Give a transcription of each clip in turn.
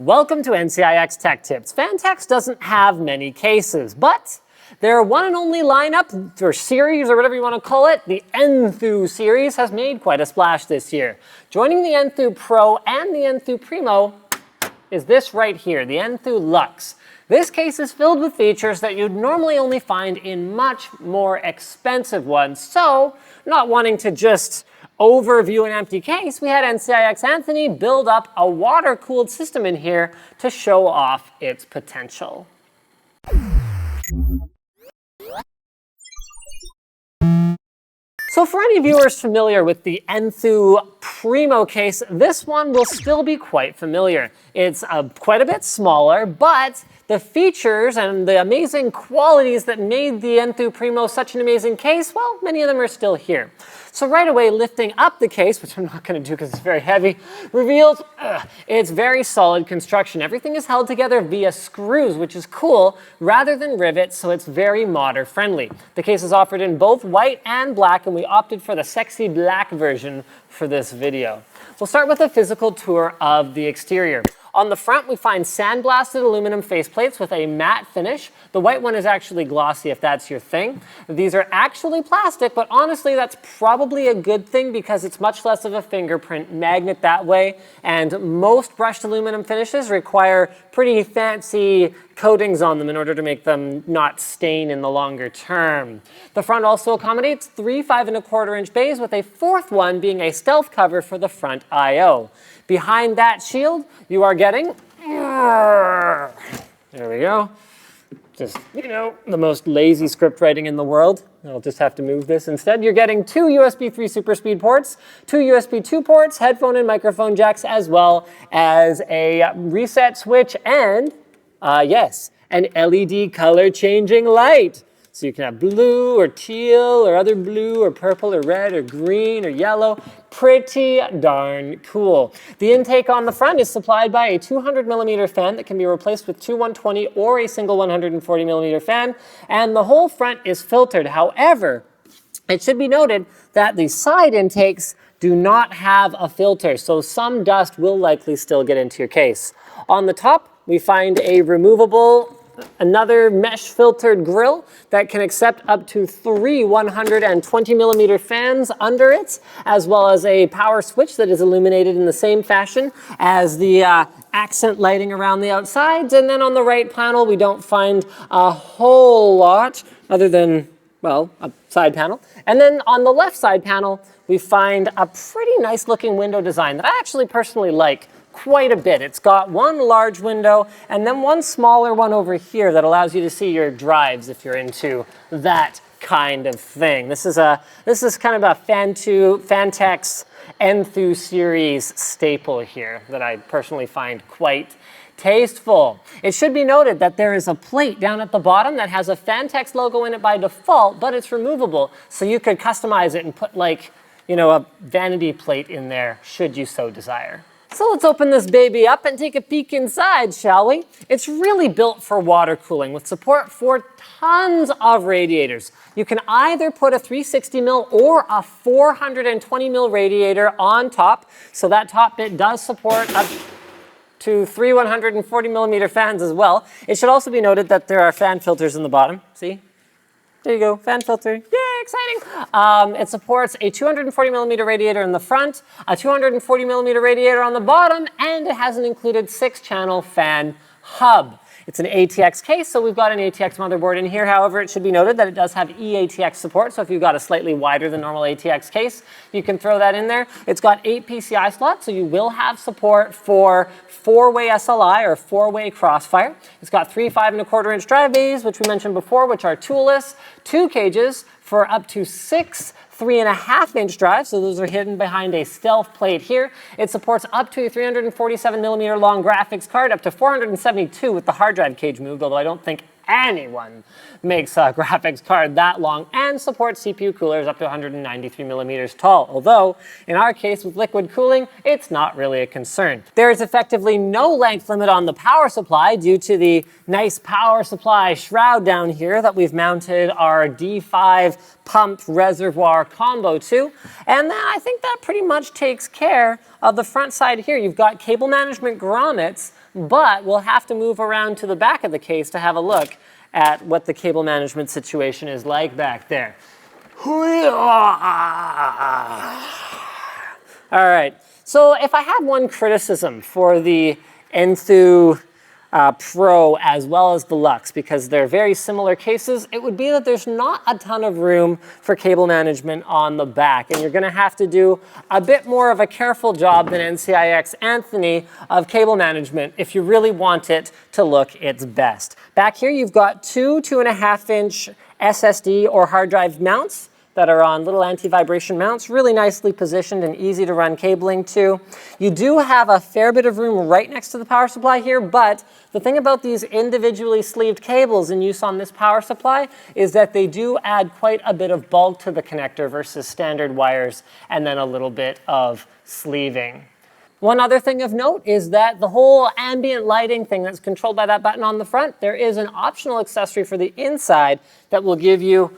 Welcome to NCIX Tech Tips. Phanteks doesn't have many cases, but their one and only lineup, or series, or whatever you want to call it, the Enthoo series, has made quite a splash this year. Joining the Enthoo Pro and the Enthoo Primo is this right here, the Enthoo Luxe. This case is filled with features that you'd normally only find in much more expensive ones. So, not wanting to just overview an empty case, we had NCIX Anthony build up a water-cooled system in here to show off its potential. So for any viewers familiar with the Enthoo Primo case, this one will still be quite familiar. It's quite a bit smaller, but the features and the amazing qualities that made the Enthoo Primo such an amazing case, well, many of them are still here. So right away, lifting up the case, which I'm not going to do because it's very heavy, reveals it's very solid construction. Everything is held together via screws, which is cool, rather than rivets, so it's very modder friendly. The case is offered in both white and black, and we opted for the sexy black version for this video. We'll start with a physical tour of the exterior. On the front, we find sandblasted aluminum faceplates with a matte finish. The white one is actually glossy if that's your thing. These are actually plastic, but honestly, that's probably a good thing because it's much less of a fingerprint magnet that way, and most brushed aluminum finishes require pretty fancy coatings on them in order to make them not stain in the longer term. The front also accommodates 3 5¼ bays with a fourth one being a stealth cover for the front I/O. Behind that shield, you are getting, there we go, just, you know, the most lazy script writing in the world. I'll just have to move this instead. You're getting 2 USB 3 super speed ports, 2 USB 2 ports, headphone and microphone jacks, as well as a reset switch and, yes, an LED color changing light. So you can have blue or teal or other blue or purple or red or green or yellow. Pretty darn cool. The intake on the front is supplied by a 200mm fan that can be replaced with 2 120 or a single 140mm fan, and the whole front is filtered. However, it should be noted that the side intakes do not have a filter, so some dust will likely still get into your case. On the top, we find a removable another mesh filtered grill that can accept up to 3 120mm fans under it, as well as a power switch that is illuminated in the same fashion as the accent lighting around the outsides. And then on the right panel, we don't find a whole lot other than, well, a side panel. And then on the left side panel, we find a pretty nice looking window design that I actually personally like quite a bit. It's got one large window and then one smaller one over here that allows you to see your drives if you're into that kind of thing. This is kind of a Phanteks Enthoo series staple here that I personally find quite tasteful. It should be noted that there is a plate down at the bottom that has a Phanteks logo in it by default, but it's removable, so you could customize it and put, like, you know, a vanity plate in there should you so desire. So let's open this baby up and take a peek inside, shall we? It's really built for water cooling with support for tons of radiators. You can either put a 360mm or a 420mm radiator on top, so that top bit does support up to 3 140mm fans as well. It should also be noted that there are fan filters in the bottom. See? There you go, fan filter. Yay, exciting! It supports a 240mm radiator in the front, a 240mm radiator on the bottom, and it has an included 6-channel fan hub. It's an ATX case, so we've got an ATX motherboard in here. However, it should be noted that it does have eATX support, so if you've got a slightly wider than normal ATX case, you can throw that in there. It's got 8 PCI slots, so you will have support for 4-way SLI or 4-way crossfire. It's got 3 5¼ drive bays, which we mentioned before, which are toolless, 2 cages for up to 6 3.5-inch drives, so those are hidden behind a stealth plate here. It supports up to a 347mm long graphics card, up to 472 with the hard drive cage moved, although I don't think anyone makes a graphics card that long, and supports CPU coolers up to 193mm tall, although in our case with liquid cooling, it's not really a concern. There is effectively no length limit on the power supply due to the nice power supply shroud down here that we've mounted our D5 pump reservoir combo to, and then I think that pretty much takes care of the front side here. You've got cable management grommets but we'll have to move around to the back of the case to have a look at what the cable management situation is like back there. All right, so if I had one criticism for the Enthoo Pro as well as the Luxe, because they're very similar cases, it would be that there's not a ton of room for cable management on the back, and you're going to have to do a bit more of a careful job than NCIX Anthony of cable management if you really want it to look its best. Back here you've got two 2.5-inch SSD or hard drive mounts that are on little anti-vibration mounts, really nicely positioned and easy to run cabling to. You do have a fair bit of room right next to the power supply here, but the thing about these individually sleeved cables in use on this power supply is that they do add quite a bit of bulk to the connector versus standard wires and then a little bit of sleeving. One other thing of note is that the whole ambient lighting thing that's controlled by that button on the front, there is an optional accessory for the inside that will give you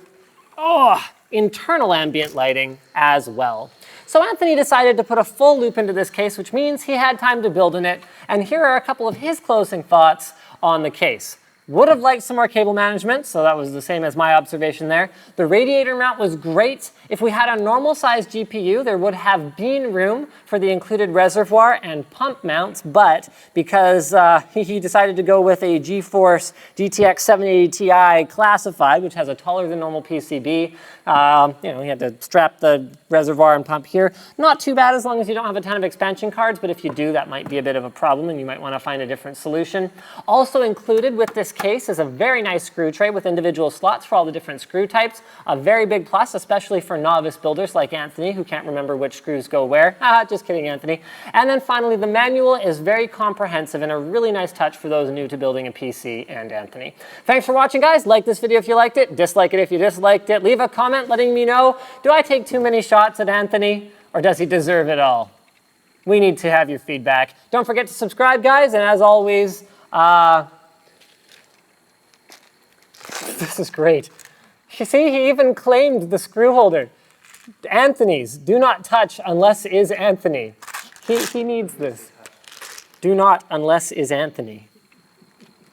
internal ambient lighting as well. So Anthony decided to put a full loop into this case, which means he had time to build in it. And here are a couple of his closing thoughts on the case. Would have liked some more cable management, so that was the same as my observation there. The radiator mount was great. If we had a normal sized GPU, there would have been room for the included reservoir and pump mounts, but because he decided to go with a GeForce GTX 780 Ti classified, which has a taller than normal PCB, he had to strap the reservoir and pump here. Not too bad as long as you don't have a ton of expansion cards, but if you do, that might be a bit of a problem and you might want to find a different solution. Also included with this case is a very nice screw tray with individual slots for all the different screw types. A very big plus, especially for novice builders like Anthony who can't remember which screws go where. Just kidding, Anthony. And then finally, the manual is very comprehensive and a really nice touch for those new to building a PC and Anthony. Thanks for watching, guys. Like this video if you liked it. Dislike it if you disliked it. Leave a comment letting me know, do I take too many shots at Anthony or does he deserve it all? We need to have your feedback. Don't forget to subscribe, guys, and as always, this is great. You see, he even claimed the screw holder. Anthony's, do not touch unless is Anthony. He needs this. Do not unless is Anthony.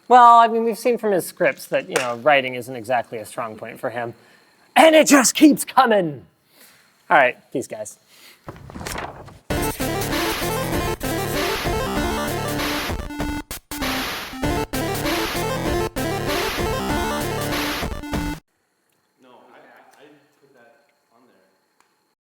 Well, I mean, we've seen from his scripts that, writing isn't exactly a strong point for him. And it just keeps coming. All right, peace, guys.